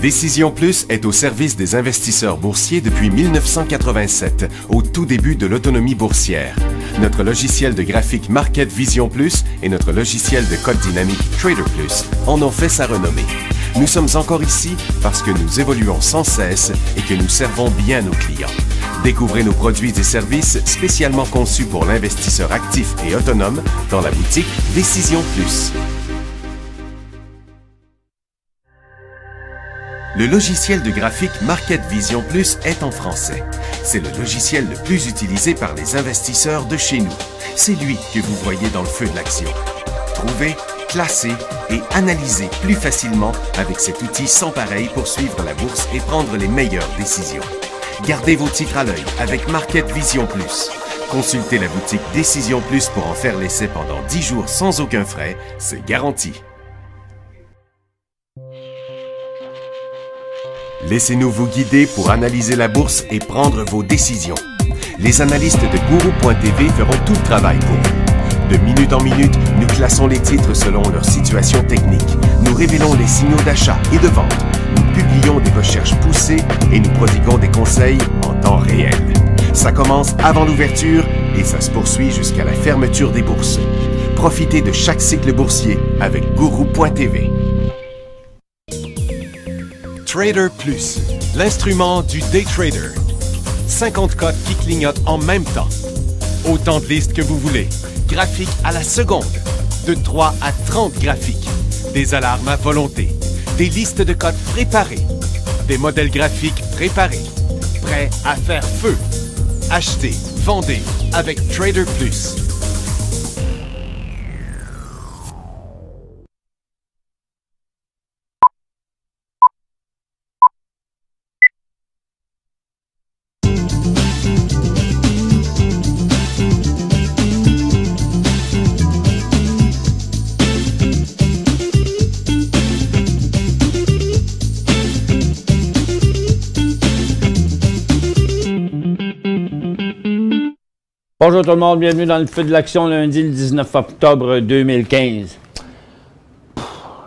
Décision Plus est au service des investisseurs boursiers depuis 1987, au tout début de l'autonomie boursière. Notre logiciel de graphique Market Vision Plus et notre logiciel de code dynamique Trader Plus en ont fait sa renommée. Nous sommes encore ici parce que nous évoluons sans cesse et que nous servons bien nos clients. Découvrez nos produits et services spécialement conçus pour l'investisseur actif et autonome dans la boutique Décision Plus. Le logiciel de graphique Market Vision Plus est en français. C'est le logiciel le plus utilisé par les investisseurs de chez nous. C'est lui que vous voyez dans le feu de l'action. Trouvez, classer et analyser plus facilement avec cet outil sans pareil pour suivre la bourse et prendre les meilleures décisions. Gardez vos titres à l'œil avec Market Vision Plus. Consultez la boutique Décision Plus pour en faire l'essai pendant 10 jours sans aucun frais, c'est garanti. Laissez-nous vous guider pour analyser la bourse et prendre vos décisions. Les analystes de Guru.tv feront tout le travail pour vous. De minute en minute, nous classons les titres selon leur situation technique. Nous révélons les signaux d'achat et de vente. Nous publions des recherches poussées et nous prodiguons des conseils en temps réel. Ça commence avant l'ouverture et ça se poursuit jusqu'à la fermeture des bourses. Profitez de chaque cycle boursier avec Guru.tv. Trader Plus, l'instrument du day trader. 50 codes qui clignotent en même temps. Autant de listes que vous voulez. Graphiques à la seconde. De 3 à 30 graphiques. Des alarmes à volonté. Des listes de codes préparées. Des modèles graphiques préparés. Prêts à faire feu. Achetez, vendez avec Trader Plus. Bonjour tout le monde, bienvenue dans le feu de l'action lundi le 19 octobre 2015.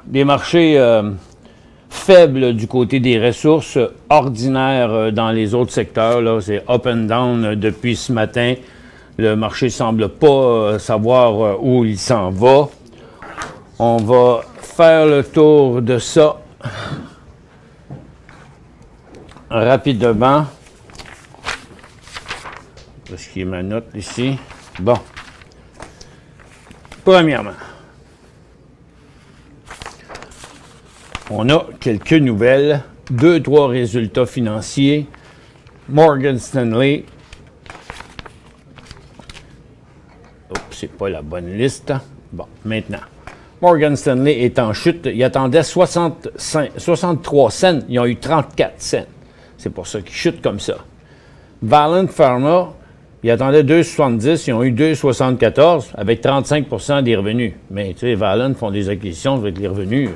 Des marchés faibles du côté des ressources, ordinaires dans les autres secteurs. Là, c'est up and down depuis ce matin. Le marché ne semble pas savoir où il s'en va. On va faire le tour de ça rapidement. Est-ce qu'il y a ma note ici? Bon. Premièrement, on a quelques nouvelles. 2-3 résultats financiers. Morgan Stanley. Oups, c'est pas la bonne liste. Bon, maintenant. Morgan Stanley est en chute. Il attendait 63 cents. Ils ont eu 34 cents. C'est pour ça qu'ils chutent comme ça. Valent Pharma. Ils attendaient 2,70, ils ont eu 2,74 avec 35 des revenus. Mais tu sais, Valent font des acquisitions avec les revenus,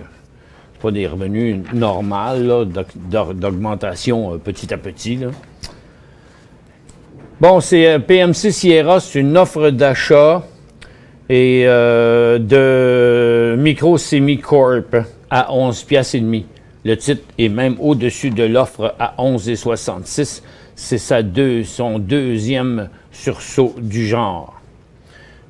pas des revenus normaux, d'augmentation petit à petit. Là. Bon, c'est PMC Sierra, c'est une offre d'achat et de Micro Semi-Corp à 11,5 piastres. Le titre est même au-dessus de l'offre à 11,66. C'est son deuxième sursaut du genre.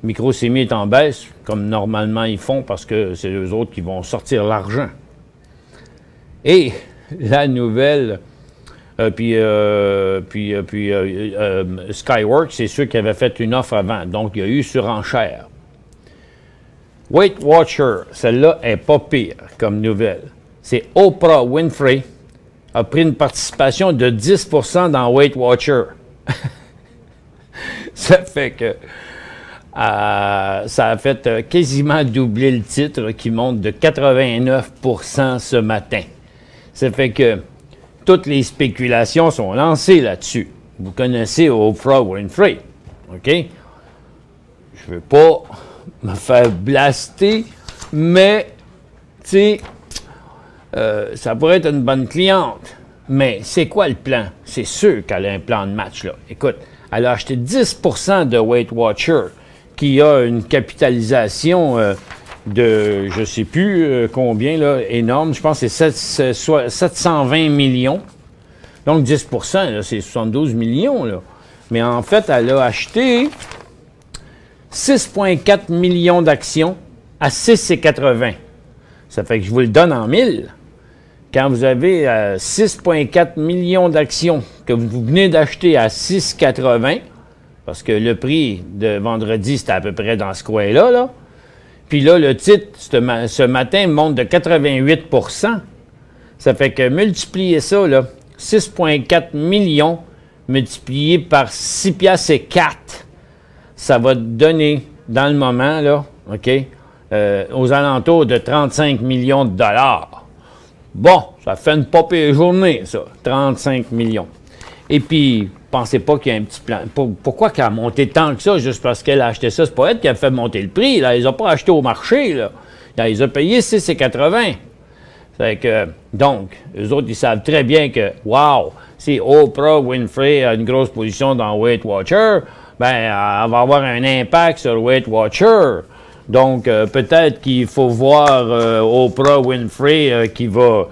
Microsemi est en baisse, comme normalement ils font, parce que c'est eux autres qui vont sortir l'argent. Et la nouvelle, Skyworks, c'est ceux qui avaient fait une offre avant. Donc, il y a eu surenchère. Weight Watcher, celle-là est pas pire comme nouvelle. C'est Oprah Winfrey a pris une participation de 10 % dans Weight Watcher. Ça fait que ça a fait quasiment doubler le titre qui monte de 89 % ce matin. Ça fait que toutes les spéculations sont lancées là-dessus. Vous connaissez Oprah Winfrey, OK? Je ne veux pas me faire blaster, mais, tu sais, ça pourrait être une bonne cliente, mais c'est quoi le plan? C'est sûr qu'elle a un plan de match, là. Écoute, elle a acheté 10 % de Weight Watcher, qui a une capitalisation je ne sais plus combien, là, énorme. Je pense que c'est 720 millions. Donc 10 là, c'est 72 millions. Là. Mais en fait, elle a acheté 6,4 millions d'actions à 6,80. Ça fait que je vous le donne en 1000. Quand vous avez 6,4 millions d'actions que vous venez d'acheter à 6,80, parce que le prix de vendredi, c'était à peu près dans ce coin-là, là. Puis là, le titre, ce matin, monte de 88 %. Ça fait que multiplier ça, là, 6,4 millions multiplié par 6 piastres et 4, ça va donner, dans le moment, là, OK, aux alentours de 35 millions de dollars. Bon, ça fait une pas pire journée, ça, 35 millions. Et puis, pensez pas qu'il y a un petit plan. Pourquoi qu'elle a monté tant que ça, juste parce qu'elle a acheté ça? C'est pas elle qui a fait monter le prix, là. Elle les a pas achetés au marché, là. Elle les a payés 6,80. Fait que, donc, eux autres, ils savent très bien que, wow, si Oprah Winfrey a une grosse position dans Weight Watcher, ben, elle va avoir un impact sur Weight Watcher. Donc, peut-être qu'il faut voir Oprah Winfrey qui va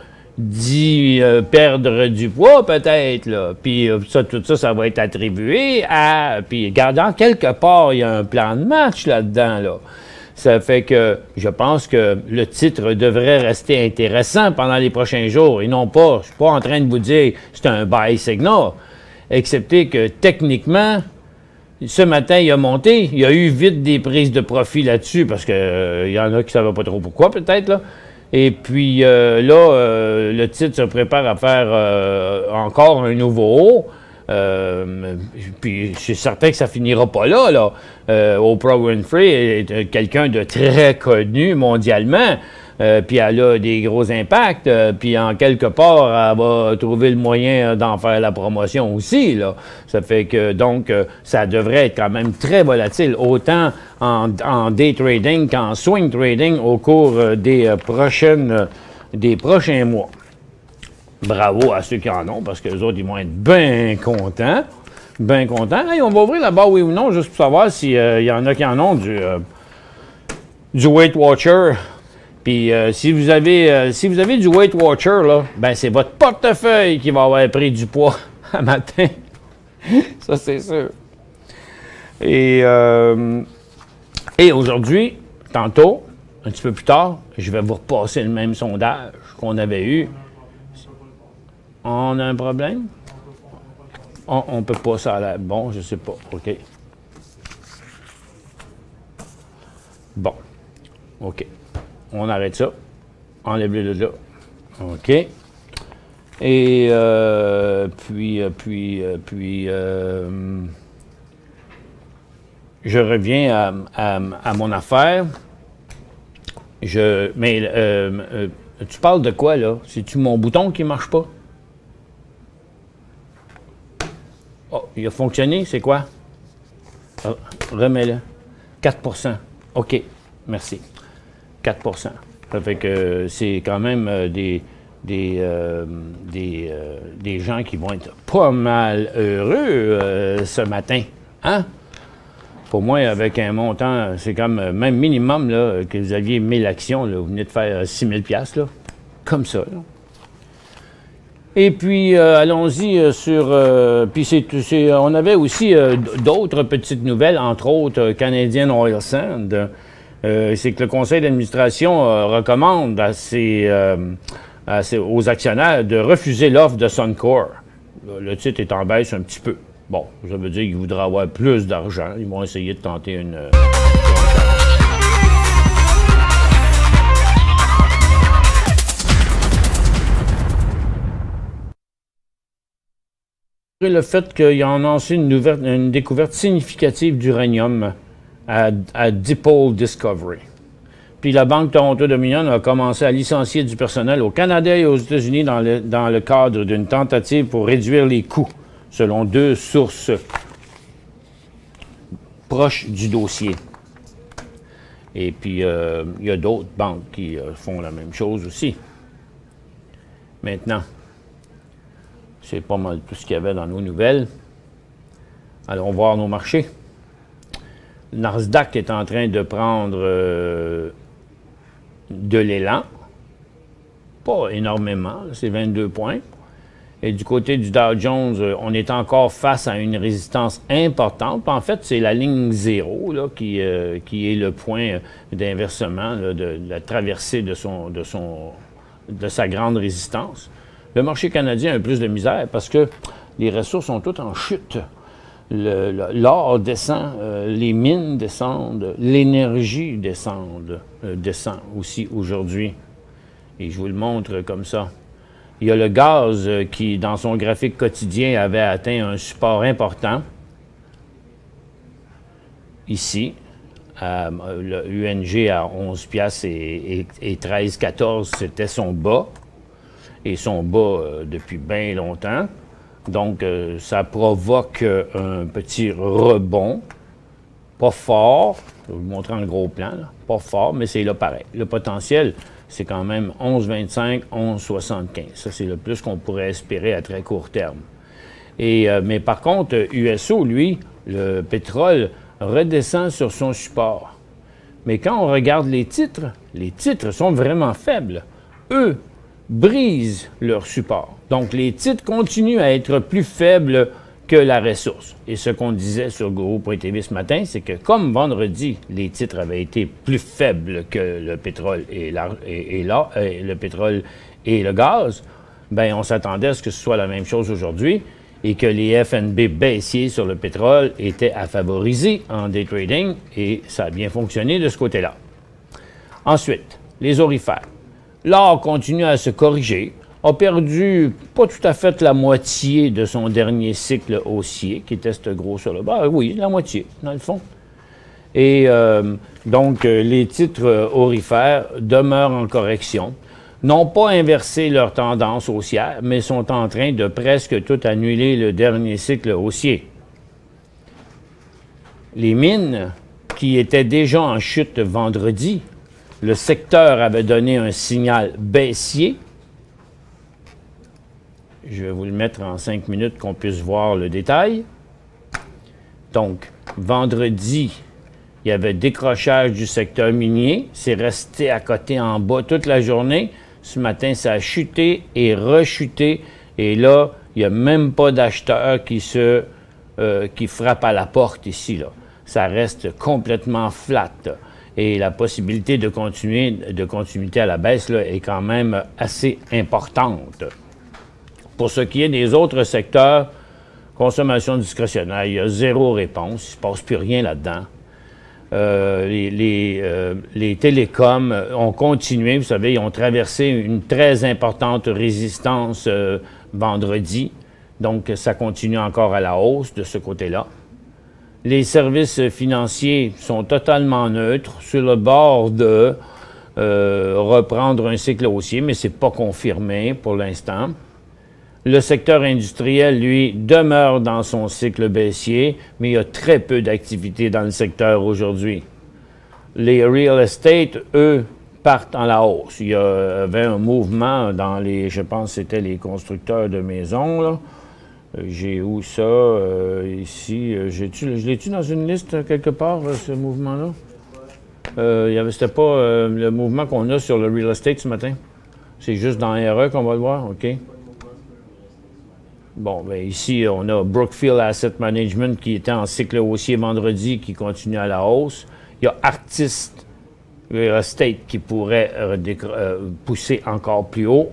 perdre du poids, peut-être, là. Puis tout ça, ça va être attribué à... Puis, regardant quelque part, il y a un plan de match là-dedans, là. Ça fait que je pense que le titre devrait rester intéressant pendant les prochains jours et non pas, je ne suis pas en train de vous dire c'est un buy signal, excepté que techniquement, ce matin, il a monté, il y a eu vite des prises de profit là-dessus parce qu'il y en a qui ne savaient pas trop pourquoi peut-être, là. Et puis le titre se prépare à faire encore un nouveau haut. Puis je suis certain que ça finira pas là, là. Oprah Winfrey est quelqu'un de très connu mondialement, puis elle a des gros impacts, puis en quelque part, elle va trouver le moyen d'en faire la promotion aussi, là. Ça fait que, donc, ça devrait être quand même très volatile, autant en day trading qu'en swing trading au cours des prochains mois. Bravo à ceux qui en ont, parce que les autres, ils vont être bien contents. Bien contents. Hey, on va ouvrir la barre oui ou non, juste pour savoir s'il y en a qui en ont du Weight Watcher. Puis si vous avez du Weight Watcher, là, ben c'est votre portefeuille qui va avoir pris du poids à matin. Ça, c'est sûr. Et aujourd'hui, tantôt, un petit peu plus tard, je vais vous repasser le même sondage qu'on avait eu. On a un problème? On ne peut pas, ça a l'air bon, je ne sais pas. OK. Bon. OK. On arrête ça. Enlève-le de là. OK. Et je reviens à mon affaire. Mais tu parles de quoi, là? C'est-tu mon bouton qui ne marche pas? Oh, il a fonctionné, c'est quoi? Oh, remets-le. 4 OK, merci. 4 Ça fait que c'est quand même des gens qui vont être pas mal heureux ce matin. Hein? Pour moi, avec un montant, c'est comme même minimum là, que vous aviez 1000 actions, là, vous venez de faire 6000 $, là, comme ça. Là. Et puis, allons-y sur... puis, on avait aussi d'autres petites nouvelles, entre autres Canadian Oil Sand. C'est que le conseil d'administration recommande aux actionnaires de refuser l'offre de Suncor. Le titre est en baisse un petit peu. Bon, ça veut dire qu'ils voudraient avoir plus d'argent. Ils vont essayer de tenter une... Le fait qu'il en a lancé une découverte significative d'uranium à Dipole Discovery. Puis la Banque Toronto-Dominion a commencé à licencier du personnel au Canada et aux États-Unis dans le cadre d'une tentative pour réduire les coûts, selon 2 sources proches du dossier. Et puis, il y a d'autres banques qui font la même chose aussi. Maintenant, c'est pas mal tout ce qu'il y avait dans nos nouvelles. Allons voir nos marchés. Le Nasdaq est en train de prendre de l'élan. Pas énormément, c'est 22 points. Et du côté du Dow Jones, on est encore face à une résistance importante. En fait, c'est la ligne 0 là, qui est le point d'inversement de la traversée de sa grande résistance. Le marché canadien a plus de misère parce que les ressources sont toutes en chute. L'or descend, les mines descendent, l'énergie descend aussi aujourd'hui. Et je vous le montre comme ça. Il y a le gaz qui, dans son graphique quotidien, avait atteint un support important. Ici, le UNG à 11 piastres et 13,14, c'était son bas. Et son bas depuis bien longtemps. Donc, ça provoque un petit rebond. Pas fort. Je vais vous montrer en gros plan. Là. Pas fort, mais c'est là pareil. Le potentiel, c'est quand même 11,25, 11,75. Ça, c'est le plus qu'on pourrait espérer à très court terme. Mais par contre, USO, lui, le pétrole redescend sur son support. Mais quand on regarde les titres sont vraiment faibles. Eux brisent leur support. Donc, les titres continuent à être plus faibles que la ressource. Et ce qu'on disait sur Guru.tv ce matin, c'est que comme vendredi, les titres avaient été plus faibles que le pétrole le pétrole et le gaz, bien, on s'attendait à ce que ce soit la même chose aujourd'hui et que les FNB baissiers sur le pétrole étaient à favoriser en day trading et ça a bien fonctionné de ce côté-là. Ensuite, les orifères. L'or continue à se corriger, a perdu pas tout à fait la moitié de son dernier cycle haussier, qui était ce gros sur le bas. Oui, la moitié, dans le fond. Et donc, les titres orifères demeurent en correction, n'ont pas inversé leur tendance haussière, mais sont en train de presque tout annuler le dernier cycle haussier. Les mines, qui étaient déjà en chute vendredi, le secteur avait donné un signal baissier. Je vais vous le mettre en 5 minutes qu'on puisse voir le détail. Donc, vendredi, il y avait décrochage du secteur minier. C'est resté à côté en bas toute la journée. Ce matin, ça a chuté et rechuté. Et là, il n'y a même pas d'acheteurs qui frappent à la porte ici, là. Ça reste complètement flat. Et la possibilité de continuité à la baisse là, est quand même assez importante. Pour ce qui est des autres secteurs, consommation discrétionnaire, il y a zéro réponse, il ne se passe plus rien là-dedans. Les télécoms ont continué, vous savez, ils ont traversé une très importante résistance vendredi, donc ça continue encore à la hausse de ce côté-là. Les services financiers sont totalement neutres, sur le bord de reprendre un cycle haussier, mais ce n'est pas confirmé pour l'instant. Le secteur industriel, lui, demeure dans son cycle baissier, mais il y a très peu d'activité dans le secteur aujourd'hui. Les real estate, eux, partent en la hausse. Il y avait un mouvement dans les, je pense que c'était les constructeurs de maisons, là. J'ai où ça? Ici, je l'ai-tu dans une liste quelque part, ce mouvement-là? C'était pas le mouvement qu'on a sur le real estate ce matin? C'est juste dans RE qu'on va le voir? OK. Bon, bien ici, on a Brookfield Asset Management qui était en cycle haussier vendredi, qui continue à la hausse. Il y a Artist Real Estate qui pourrait pousser encore plus haut.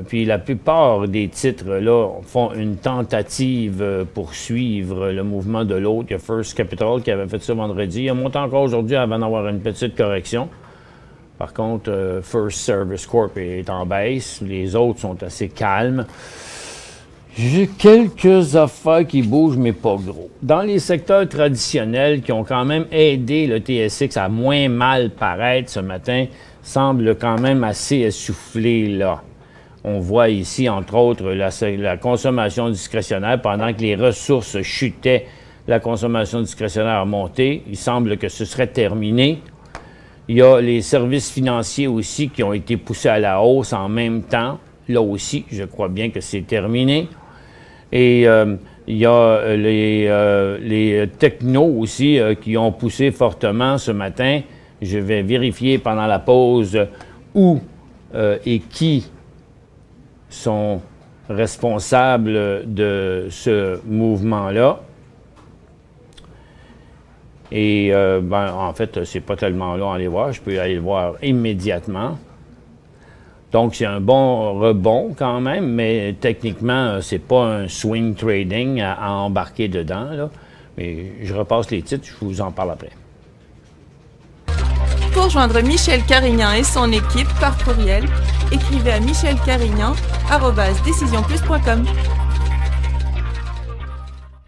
Puis la plupart des titres là font une tentative pour suivre le mouvement de l'autre. Il y a First Capital qui avait fait ça vendredi. Il a monté encore aujourd'hui avant d'avoir une petite correction. Par contre, First Service Corp est en baisse. Les autres sont assez calmes. J'ai quelques affaires qui bougent, mais pas gros. Dans les secteurs traditionnels qui ont quand même aidé le TSX à moins mal paraître ce matin, semble quand même assez essoufflé là. On voit ici, entre autres, la consommation discrétionnaire. Pendant que les ressources chutaient, la consommation discrétionnaire a monté. Il semble que ce serait terminé. Il y a les services financiers aussi qui ont été poussés à la hausse en même temps. Là aussi, je crois bien que c'est terminé. Et il y a les technos aussi qui ont poussé fortement ce matin. Je vais vérifier pendant la pause où et qui sont responsables de ce mouvement-là. Et en fait, c'est pas tellement long à aller voir. Je peux aller le voir immédiatement. Donc, c'est un bon rebond quand même, mais techniquement, c'est pas un swing trading à embarquer dedans, là. Mais je repasse les titres, je vous en parle après. Pour joindre Michel Carignan et son équipe par courriel, écrivez à michelcarignan@decisionplus.com.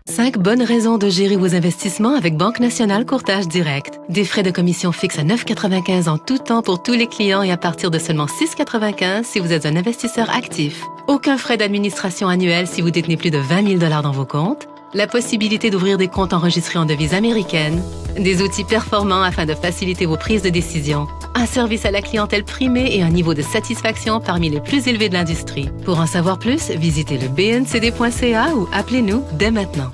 5 bonnes raisons de gérer vos investissements avec Banque Nationale Courtage Direct. Des frais de commission fixes à 9,95 en tout temps pour tous les clients et à partir de seulement 6,95 si vous êtes un investisseur actif. Aucun frais d'administration annuel si vous détenez plus de 20 000 $ dans vos comptes. La possibilité d'ouvrir des comptes enregistrés en devise américaine. Des outils performants afin de faciliter vos prises de décision. Un service à la clientèle primé et un niveau de satisfaction parmi les plus élevés de l'industrie. Pour en savoir plus, visitez le bncd.ca ou appelez-nous dès maintenant.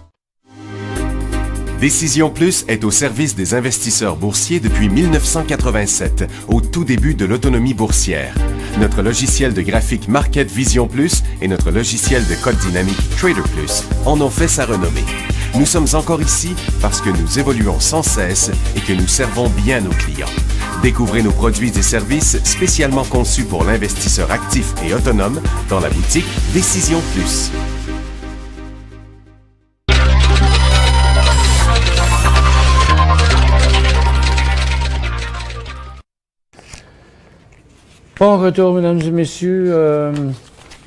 Décision Plus est au service des investisseurs boursiers depuis 1987, au tout début de l'autonomie boursière. Notre logiciel de graphique Market Vision Plus et notre logiciel de code dynamique Trader Plus en ont fait sa renommée. Nous sommes encore ici parce que nous évoluons sans cesse et que nous servons bien nos clients. Découvrez nos produits et services spécialement conçus pour l'investisseur actif et autonome dans la boutique Décision Plus. Bon retour, mesdames et messieurs.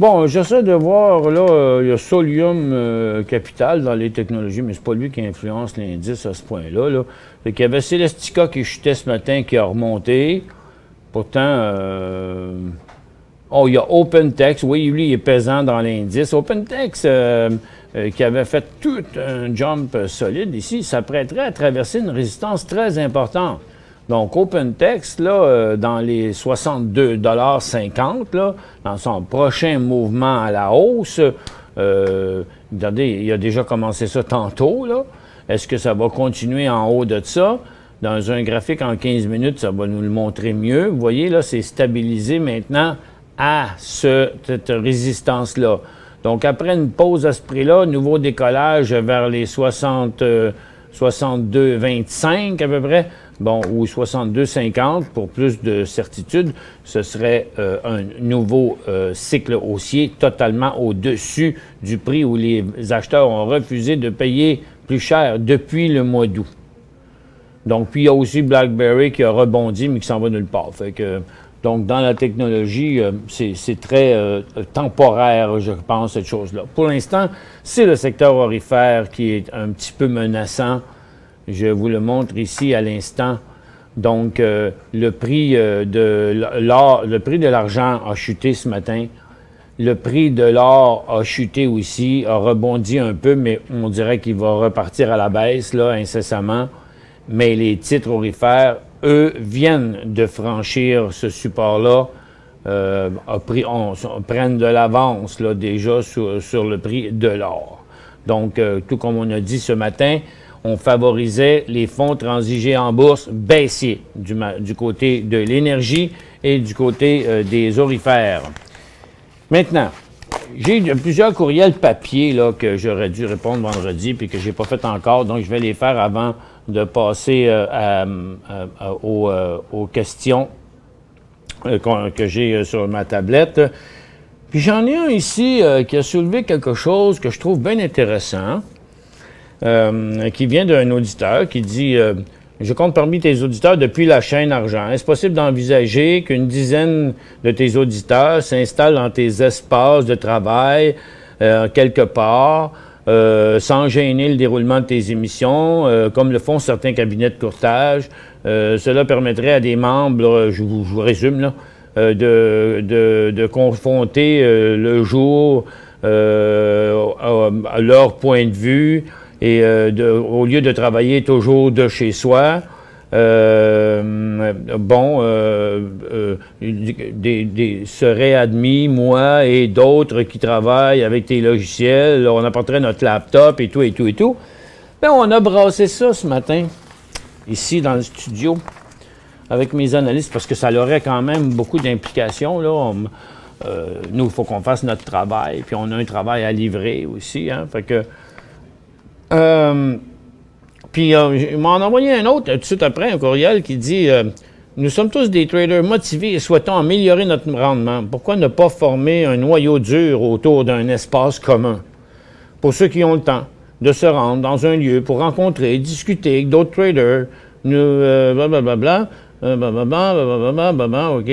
Bon, j'essaie de voir, là, il y a Solium Capital dans les technologies, mais c'est pas lui qui influence l'indice à ce point-là. Là. Fait qu'il y avait Celestica qui chutait ce matin, qui a remonté. Pourtant, il y a OpenText, oui, lui, il est pesant dans l'indice. OpenText, qui avait fait tout un jump solide ici, s'apprêterait à traverser une résistance très importante. Donc, OpenText, là, dans les 62,50 $, là, dans son prochain mouvement à la hausse, regardez, il a déjà commencé ça tantôt, là. Est-ce que ça va continuer en haut de ça? Dans un graphique en 15 minutes, ça va nous le montrer mieux. Vous voyez, là, c'est stabilisé maintenant à cette résistance-là. Donc, après une pause à ce prix-là, nouveau décollage vers les 62,25 à peu près. Bon, ou 62,50 pour plus de certitude, ce serait un nouveau cycle haussier totalement au-dessus du prix où les acheteurs ont refusé de payer plus cher depuis le mois d'août. Donc, puis il y a aussi BlackBerry qui a rebondi, mais qui s'en va nulle part. Fait que, donc, dans la technologie, c'est très temporaire, je pense, cette chose-là. Pour l'instant, c'est le secteur aurifère qui est un petit peu menaçant. Je vous le montre ici à l'instant. Donc, le prix de l'argent a chuté ce matin. Le prix de l'or a chuté aussi, a rebondi un peu, mais on dirait qu'il va repartir à la baisse, là, incessamment. Mais les titres aurifères, eux, viennent de franchir ce support-là, prennent de l'avance, là, déjà sur le prix de l'or. Donc, tout comme on a dit ce matin, on favorisait les fonds transigés en bourse baissiers du côté de l'énergie et du côté des aurifères. Maintenant, j'ai plusieurs courriels papier là, que j'aurais dû répondre vendredi puis que je n'ai pas fait encore, donc je vais les faire avant de passer aux questions que j'ai sur ma tablette. Puis j'en ai un ici qui a soulevé quelque chose que je trouve bien intéressant. Qui vient d'un auditeur qui dit je compte parmi tes auditeurs depuis la chaîne argent. Est-ce possible d'envisager qu'une dizaine de tes auditeurs s'installent dans tes espaces de travail quelque part, sans gêner le déroulement de tes émissions, comme le font certains cabinets de courtage? Cela permettrait à des membres, je vous résume, là, de confronter le jour à leur point de vue, et au lieu de travailler toujours de chez soi, seraient admis, moi et d'autres qui travaillent avec tes logiciels, on apporterait notre laptop et tout, et tout, et tout. Bien, on a brassé ça ce matin, ici dans le studio. avec mes analystes, parce que ça aurait quand même beaucoup d'implications, là. Nous, il faut qu'on fasse notre travail, puis on a un travail à livrer aussi, hein. Fait que... puis, il m'a envoyé un autre, tout de suite après, un courriel qui dit nous sommes tous des traders motivés et souhaitons améliorer notre rendement. Pourquoi ne pas former un noyau dur autour d'un espace commun? Pour ceux qui ont le temps de se rendre dans un lieu pour rencontrer, discuter avec d'autres traders, blablabla, OK,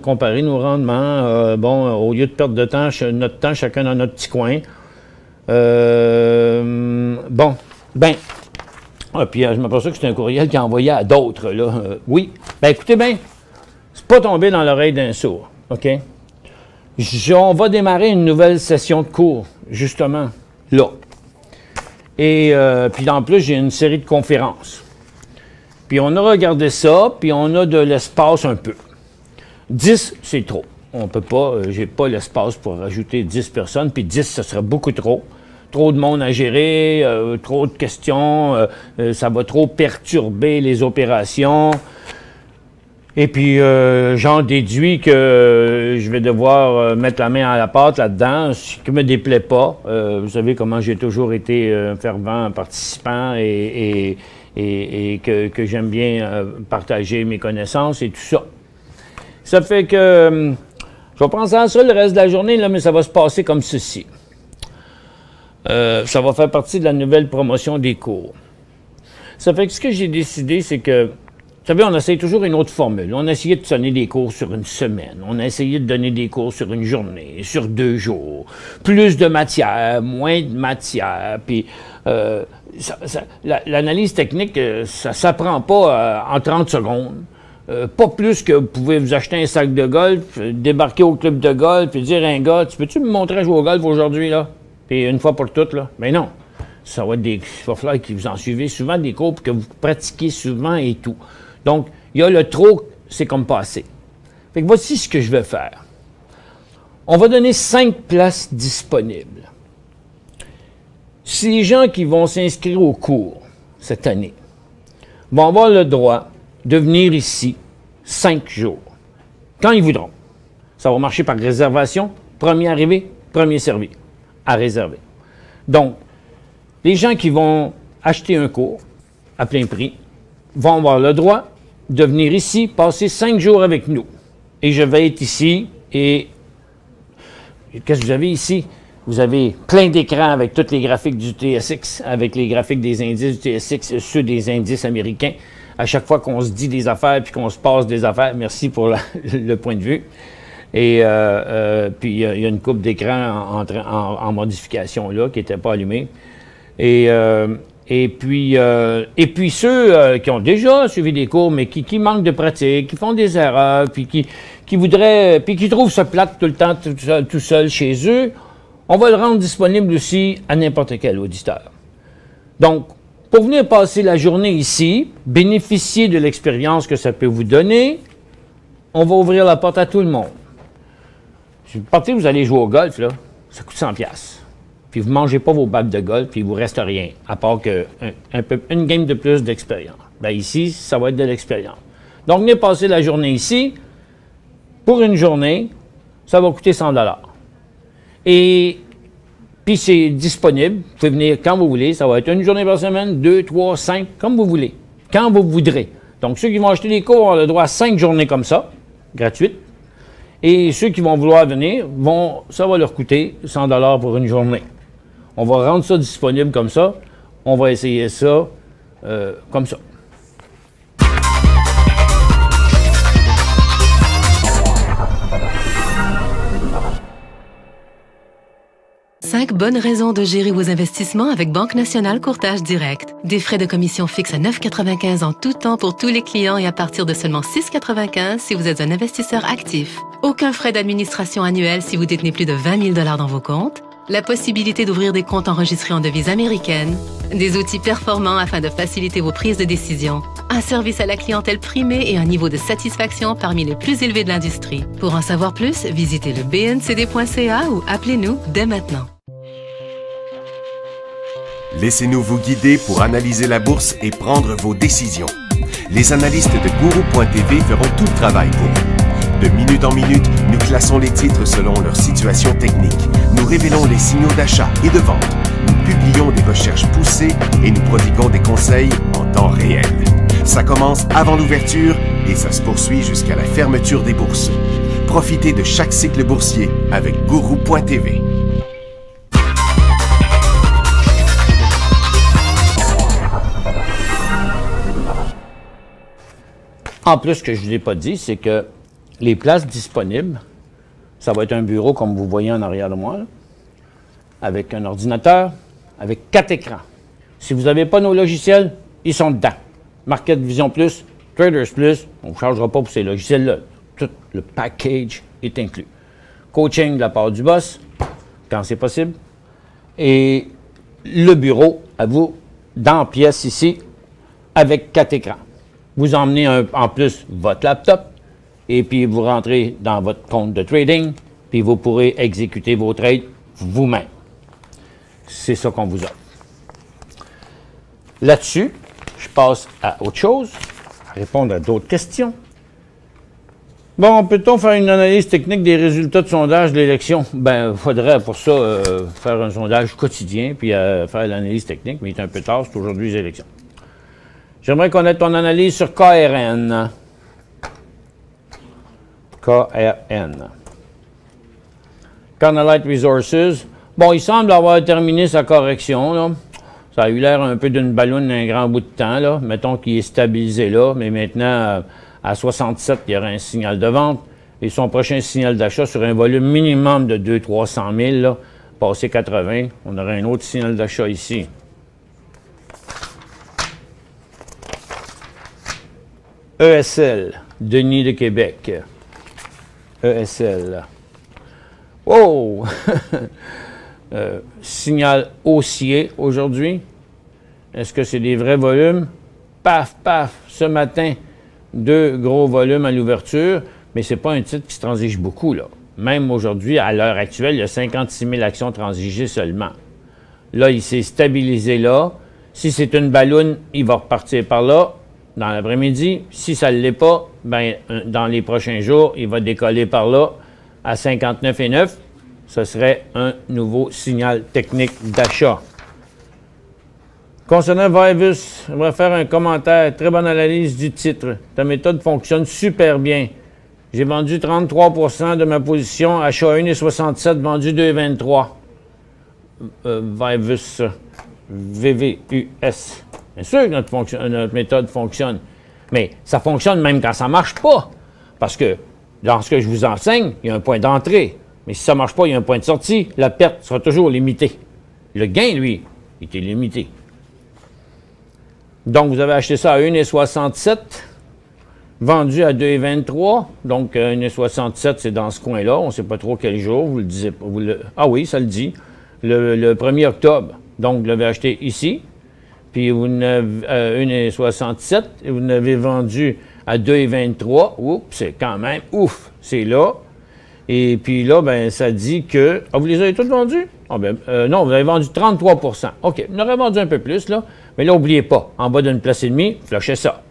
comparer nos rendements, bon, au lieu de perdre de temps, notre temps, chacun dans notre petit coin. Bon, ben, puis je m'aperçois que c'est un courriel qui a envoyé à d'autres, là. Oui, ben écoutez bien, c'est pas tombé dans l'oreille d'un sourd, OK? On va démarrer une nouvelle session de cours, justement, là. Et puis en plus, j'ai une série de conférences. Puis on a regardé ça, puis on a de l'espace un peu. 10, c'est trop. On peut pas, j'ai pas l'espace pour rajouter 10 personnes, puis 10, ce serait beaucoup trop. Trop de monde à gérer, trop de questions, ça va trop perturber les opérations. Et puis, j'en déduis que je vais devoir mettre la main à la pâte là-dedans, ce qui ne me déplaît pas. Vous savez comment j'ai toujours été un fervent participant et que j'aime bien partager mes connaissances et tout ça. Ça fait que je vais penser à ça le reste de la journée, là, mais ça va se passer comme ceci. Ça va faire partie de la nouvelle promotion des cours. Ça fait que ce que j'ai décidé, c'est que, vous savez, on essaye toujours une autre formule. On a essayé de donner des cours sur une semaine. On a essayé de donner des cours sur une journée, sur 2 jours. Plus de matière, moins de matière. Puis, l'analyse technique, ça ne s'apprend pas en 30 secondes. Pas plus que vous pouvez vous acheter un sac de golf, débarquer au club de golf et dire à un gars, peux-tu me montrer à jouer au golf aujourd'hui, là? Puis une fois pour toutes, là. Mais non. Ça va être il va falloir que vous en suivez souvent des cours pour que vous pratiquiez souvent et tout. Donc, il y a le trop, c'est comme passé. Fait que voici ce que je vais faire. On va donner 5 places disponibles. Si les gens qui vont s'inscrire au cours cette année vont avoir le droit de venir ici 5 jours, quand ils voudront. Ça va marcher par réservation, premier arrivé, premier servi, à réserver. Donc, les gens qui vont acheter un cours à plein prix vont avoir le droit de venir ici, passer 5 jours avec nous. Et je vais être ici et qu'est-ce que vous avez ici? Vous avez plein d'écrans avec tous les graphiques du TSX, avec les graphiques des indices du TSX, ceux des indices américains. À chaque fois qu'on se dit des affaires puis qu'on se passe des affaires, merci pour le point de vue. Et puis, il y a une coupe d'écran en modification là qui n'était pas allumée. Et puis ceux qui ont déjà suivi des cours, mais qui manquent de pratique, qui font des erreurs, puis qui voudraient, puis qui trouvent ça plate tout le temps, tout seul chez eux, on va le rendre disponible aussi à n'importe quel auditeur. Donc, pour venir passer la journée ici, bénéficier de l'expérience que ça peut vous donner, on va ouvrir la porte à tout le monde. Si vous partez, vous allez jouer au golf, là, ça coûte 100$. Puis vous ne mangez pas vos battes de golf, puis il ne vous reste rien, à part une game de plus d'expérience. Bien ici, ça va être de l'expérience. Donc, venez passer la journée ici. Pour une journée, ça va coûter 100$. Et puis c'est disponible. Vous pouvez venir quand vous voulez. Ça va être une journée par semaine, 2, 3, 5, comme vous voulez. Quand vous voudrez. Donc, ceux qui vont acheter des cours ont le droit à 5 journées comme ça, gratuites. Et ceux qui vont vouloir venir, ça va leur coûter 100$ pour une journée. On va rendre ça disponible comme ça. On va essayer ça comme ça. Cinq bonnes raisons de gérer vos investissements avec Banque Nationale Courtage Direct. Des frais de commission fixes à 9,95 en tout temps pour tous les clients et à partir de seulement 6,95 si vous êtes un investisseur actif. Aucun frais d'administration annuel si vous détenez plus de 20 000$ dans vos comptes. La possibilité d'ouvrir des comptes enregistrés en devise américaine. Des outils performants afin de faciliter vos prises de décision. Un service à la clientèle primé et un niveau de satisfaction parmi les plus élevés de l'industrie. Pour en savoir plus, visitez le bncd.ca ou appelez-nous dès maintenant. Laissez-nous vous guider pour analyser la bourse et prendre vos décisions. Les analystes de Guru.tv feront tout le travail pour vous. De minute en minute, nous classons les titres selon leur situation technique. Nous révélons les signaux d'achat et de vente. Nous publions des recherches poussées et nous prodiguons des conseils en temps réel. Ça commence avant l'ouverture et ça se poursuit jusqu'à la fermeture des bourses. Profitez de chaque cycle boursier avec Guru.tv. En plus, ce que je ne vous ai pas dit, c'est que les places disponibles, ça va être un bureau comme vous voyez en arrière de moi, là, avec un ordinateur, avec 4 écrans. Si vous n'avez pas nos logiciels, ils sont dedans. Market Vision Plus, Traders Plus, on ne vous chargera pas pour ces logiciels-là. Tout le package est inclus. Coaching de la part du boss, quand c'est possible. Et le bureau, à vous, dans la pièce ici, avec 4 écrans. Vous emmenez en plus votre laptop et puis vous rentrez dans votre compte de trading, puis vous pourrez exécuter vos trades vous-même. C'est ça qu'on vous offre. Là-dessus, je passe à autre chose, à répondre à d'autres questions. Bon, peut-on faire une analyse technique des résultats de sondage de l'élection? Ben, il faudrait pour ça faire un sondage quotidien, puis faire l'analyse technique, mais il est un peu tard, c'est aujourd'hui les élections. J'aimerais connaître ton analyse sur KRN. KRN. Carnolite Resources. Bon, il semble avoir terminé sa correction, là. Ça a eu l'air un peu d'une balloune un grand bout de temps, là. Mettons qu'il est stabilisé là, mais maintenant, à 67, il y aura un signal de vente. Et son prochain signal d'achat sur un volume minimum de 200-300 000, là, passé 80, on aura un autre signal d'achat ici. ESL, Denis de Québec. ESL. Oh! Signal haussier aujourd'hui. Est-ce que c'est des vrais volumes? Paf, paf, ce matin, 2 gros volumes à l'ouverture, mais ce n'est pas un titre qui se transige beaucoup, là. Même aujourd'hui, à l'heure actuelle, il y a 56 000 actions transigées seulement. Là, il s'est stabilisé là. Si c'est une balloune, il va repartir par là dans l'après-midi. Si ça ne l'est pas, ben, dans les prochains jours, il va décoller par là à 59,9. Ce serait un nouveau signal technique d'achat. Concernant Vivus, on va faire un commentaire. Très bonne analyse du titre. Ta méthode fonctionne super bien. J'ai vendu 33 % de ma position. Achat 1,67, vendu 2,23. Vivus. VVUS. Bien sûr que notre méthode fonctionne. Mais ça fonctionne même quand ça ne marche pas. Parce que dans ce que je vous enseigne, il y a un point d'entrée. Mais si ça ne marche pas, il y a un point de sortie. La perte sera toujours limitée. Le gain, lui, il est limité. Donc, vous avez acheté ça à 1,67, vendu à 2,23. Donc, 1,67, c'est dans ce coin-là. On ne sait pas trop quel jour. Vous le disiez. Ah oui, ça le dit. Le 1er octobre. Donc, vous l'avez acheté ici. Puis, vous n'avez 1,67 et vous l'avez vendu à 2,23. Oups, c'est quand même ouf. C'est là. Et puis là, ben, ça dit que... Ah, vous les avez tous vendus? Ah, ben, non, vous avez vendu 33 %. OK, on aurait vendu un peu plus, là. Mais là, n'oubliez pas, en bas d'une place et demie, flashez ça.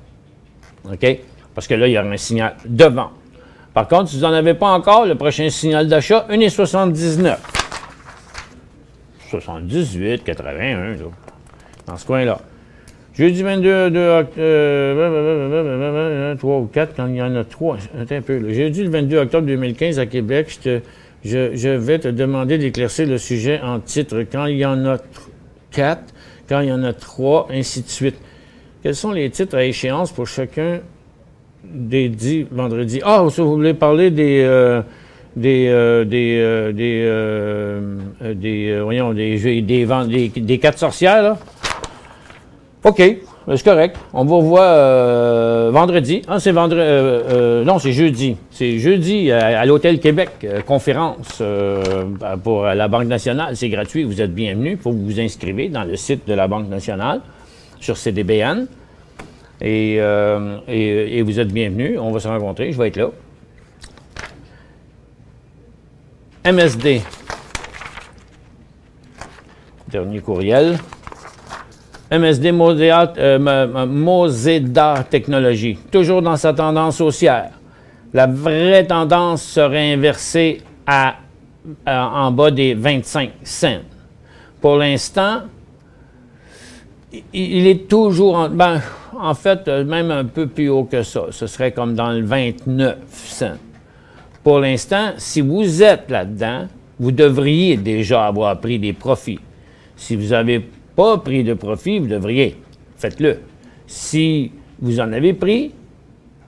OK? Parce que là, il y aura un signal de vente. Par contre, si vous n'en avez pas encore, le prochain signal d'achat, 1,79. 78, 81, là, dans ce coin-là. Jeudi 22 octobre, 3 ou 4, quand il y en a 3. Attends un peu. Là. Jeudi le 22 octobre 2015 à Québec, je vais te demander d'éclaircir le sujet en titre. Quand il y en a 4, quand il y en a 3, ainsi de suite. Quels sont les titres à échéance pour chacun des 10 vendredis? Ah, si vous voulez parler des 4 sorcières, là? OK, c'est correct. On vous revoit vendredi. Ah, c'est vendredi. Non, c'est jeudi. C'est jeudi à l'Hôtel Québec, conférence pour la Banque nationale. C'est gratuit, vous êtes bienvenus. Il faut que vous vous inscrivez dans le site de la Banque nationale sur CDBN. Et vous êtes bienvenus. On va se rencontrer. Je vais être là. MSD. Dernier courriel. MSD Moseda Technologies, toujours dans sa tendance haussière. La vraie tendance serait inversée en bas des 25 cents. Pour l'instant, il est toujours, en fait, même un peu plus haut que ça. Ce serait comme dans le 29 cents. Pour l'instant, si vous êtes là-dedans, vous devriez déjà avoir pris des profits. Si vous n'avez pas pris de profit, vous devriez. Faites-le. Si vous en avez pris,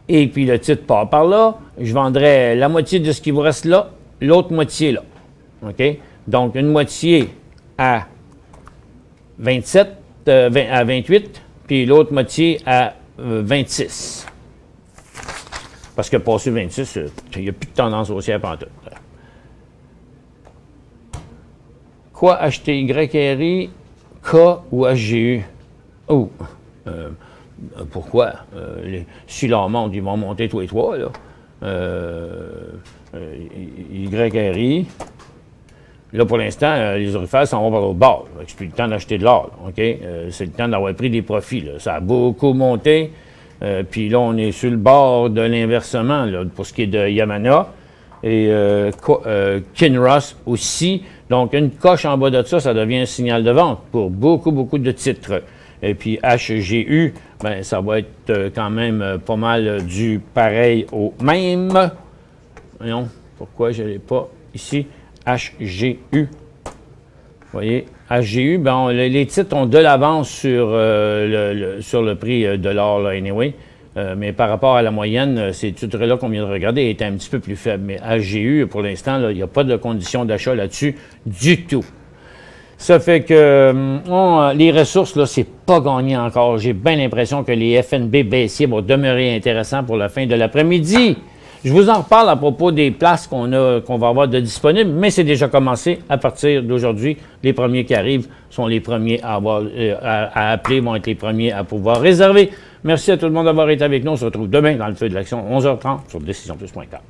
et puis le titre part par là, je vendrai la moitié de ce qui vous reste là, l'autre moitié là. OK? Donc, une moitié à 27, à 28, puis l'autre moitié à 26. Parce que passer 26, il n'y a plus de tendance haussière pantoute. Quoi acheter YRI, K ou HGU? Oh! Pourquoi? Si leur monte, ils vont monter tous les trois, là. YRI. Là, pour l'instant, les orifères s'en vont par l'autre bord. C'est plus le temps d'acheter de l'or, OK? C'est le temps d'avoir pris des profits, là. Ça a beaucoup monté. Puis là, on est sur le bord de l'inversement, là, pour ce qui est de Yamana. Et Kinross aussi. Donc, une coche en bas de ça, ça devient un signal de vente pour beaucoup, beaucoup de titres. Et puis HGU, ben, ça va être quand même pas mal du pareil au même. Voyons, pourquoi je ne l'ai pas ici? HGU. Vous voyez, HGU, ben, les titres ont de l'avance sur le prix de l'or, là, anyway. Mais par rapport à la moyenne, ces titres-là qu'on vient de regarder étaient un petit peu plus faibles. Mais HGU, pour l'instant, il n'y a pas de condition d'achat là-dessus du tout. Ça fait que les ressources, là, c'est pas gagné encore. J'ai bien l'impression que les FNB baissiers vont demeurer intéressants pour la fin de l'après-midi. Je vous en reparle à propos des places qu'on va avoir de disponibles, mais c'est déjà commencé à partir d'aujourd'hui. Les premiers qui arrivent sont les premiers à appeler, vont être les premiers à pouvoir réserver. Merci à tout le monde d'avoir été avec nous. On se retrouve demain dans le feu de l'action, 11h30 sur DecisionPlus.com.